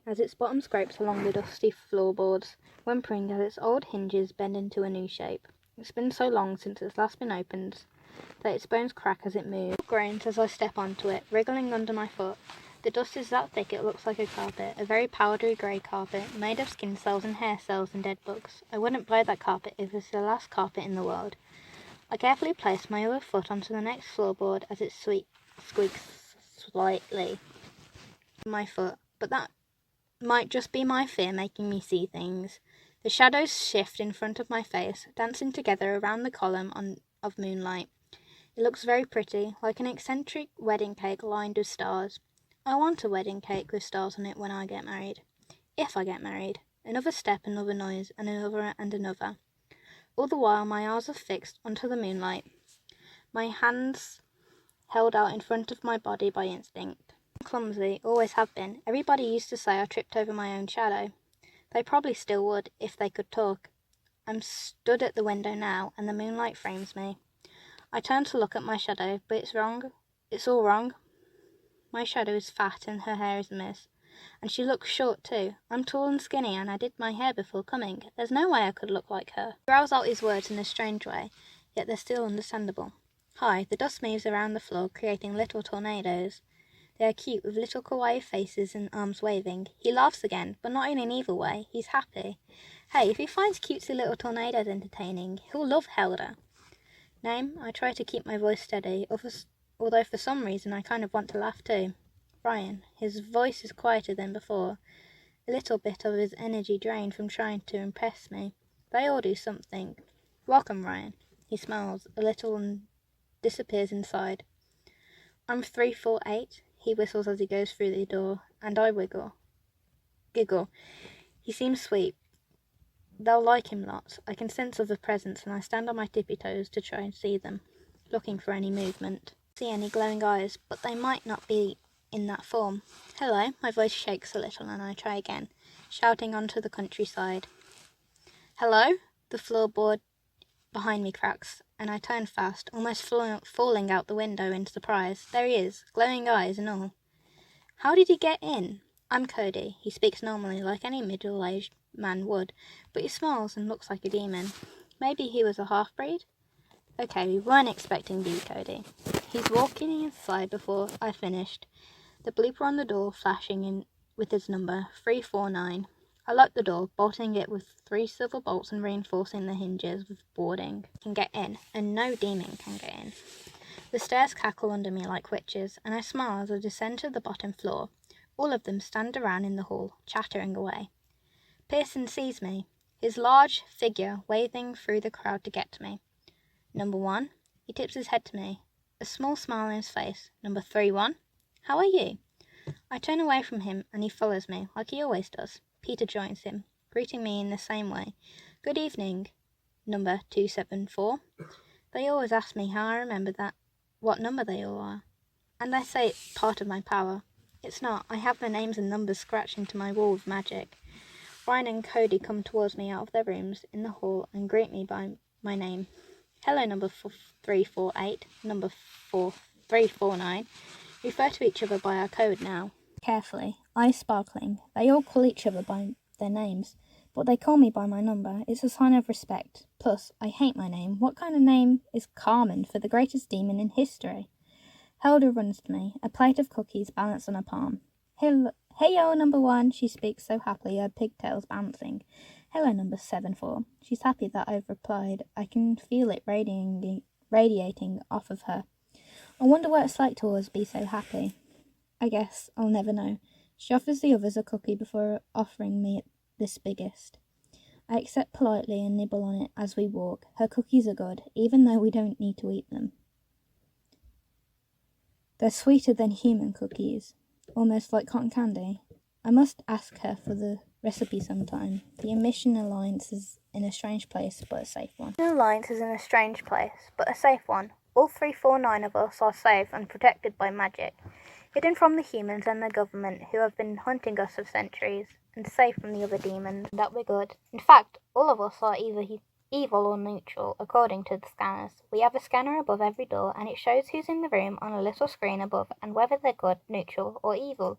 as its bottom scrapes along the dusty floorboards, whimpering as its old hinges bend into a new shape. It's been so long since it's last been opened that its bones crack as it moves. It groans as I step onto it, wriggling under my foot. The dust is that thick it looks like a carpet, a very powdery grey carpet, made of skin cells and hair cells and dead bugs. I wouldn't buy that carpet if it's the last carpet in the world. I carefully place my other foot onto the next floorboard as it squeaks slightly my foot, but that might just be my fear making me see things. The shadows shift in front of my face, dancing together around the column of moonlight. It looks very pretty, like an eccentric wedding cake lined with stars. I want a wedding cake with stars on it when I get married. If I get married. Another step, another noise, and another and another. All the while my eyes are fixed onto the moonlight, my hands held out in front of my body by instinct. I'm clumsy, always have been. Everybody used to say I tripped over my own shadow. They probably still would, if they could talk. I'm stood at the window now, and the moonlight frames me. I turn to look at my shadow, but it's wrong. It's all wrong. My shadow is fat and her hair is a mess. And she looks short too. I'm tall and skinny and I did my hair before coming. There's no way I could look like her. He growls out his words in a strange way, yet they're still understandable. Hi, the dust moves around the floor, creating little tornadoes. They are cute, with little kawaii faces and arms waving. He laughs again, but not in an evil way. He's happy. Hey, if he finds cutesy little tornadoes entertaining, he'll love Helder. Name? I try to keep my voice steady, although for some reason I kind of want to laugh too. Ryan. His voice is quieter than before. A little bit of his energy drained from trying to impress me. They all do something. Welcome, Ryan. He smiles a little and disappears inside. I'm 348, he whistles as he goes through the door, and I giggle. He seems sweet. They'll like him lots. I can sense other presence, and I stand on my tippy toes to try and see them, looking for any movement. See any glowing eyes, but they might not be in that form. Hello, my voice shakes a little and I try again, shouting onto the countryside. Hello? The floorboard behind me cracks, and I turn fast, almost falling out the window in surprise. There he is, glowing eyes and all. How did he get in? I'm Cody. He speaks normally, like any middle-aged man would, but he smiles and looks like a demon. Maybe he was a half-breed? Okay, we weren't expecting you, Cody. He's walking inside before I finished, the blooper on the door flashing in with his number, 349. I locked the door, bolting it with 3 silver bolts and reinforcing the hinges with boarding. Can get in, and no demon can get in. The stairs cackle under me like witches, and I smile as I descend to the bottom floor. All of them stand around in the hall, chattering away. Pearson sees me, his large figure waving through the crowd to get to me. Number 1, he tips his head to me, a small smile on his face. Number 31, how are you? I turn away from him and he follows me, like he always does. Peter joins him, greeting me in the same way. Good evening, number 274. They always ask me how I remember what number they all are. And I say it's part of my power. It's not. I have their names and numbers scratched into my wall with magic. Ryan and Cody come towards me out of their rooms in the hall and greet me by my name. Hello, number 348, number 349. We refer to each other by our code now. Carefully, eyes sparkling. They all call each other by their names, but they call me by my number. It's a sign of respect. Plus, I hate my name. What kind of name is Carmen for the greatest demon in history? Helder runs to me, a plate of cookies balanced on her palm. Hey-yo, number 1, she speaks so happily, her pigtails bouncing. Hello, number 74. She's happy that I've replied. I can feel it radiating off of her. I wonder what it's like to always be so happy. I guess I'll never know. She offers the others a cookie before offering me this biggest. I accept politely and nibble on it as we walk. Her cookies are good, even though we don't need to eat them. They're sweeter than human cookies, almost like cotton candy. I must ask her for the recipe sometime. The Emission Alliance is in a strange place, but a safe one. The Alliance is in a strange place, but a safe one. All 349 of us are safe and protected by magic, hidden from the humans and the government who have been hunting us for centuries, and safe from the other demons. That we're good. In fact, all of us are either evil or neutral, according to the scanners. We have a scanner above every door, and it shows who's in the room on a little screen above and whether they're good, neutral, or evil.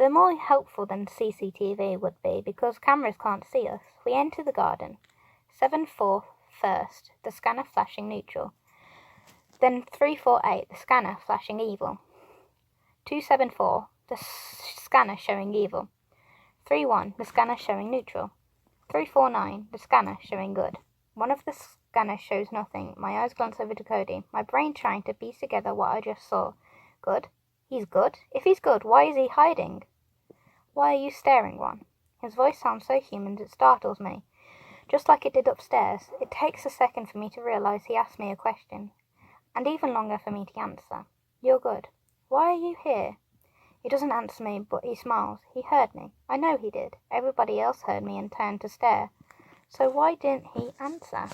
They're more helpful than CCTV would be because cameras can't see us. We enter the garden. 7-4 first, the scanner flashing neutral. Then 348, the scanner flashing evil. 274, the scanner showing evil. 31, the scanner showing neutral. 349, the scanner showing good. One of the scanners shows nothing. My eyes glance over to Cody, my brain trying to piece together what I just saw. Good? He's good? If he's good, why is he hiding? Why are you staring, Ron? His voice sounds so human it startles me. Just like it did upstairs. It takes a second for me to realise he asked me a question. And even longer for me to answer. You're good. Why are you here? He doesn't answer me, but he smiles. He heard me. I know he did. Everybody else heard me and turned to stare. So why didn't he answer?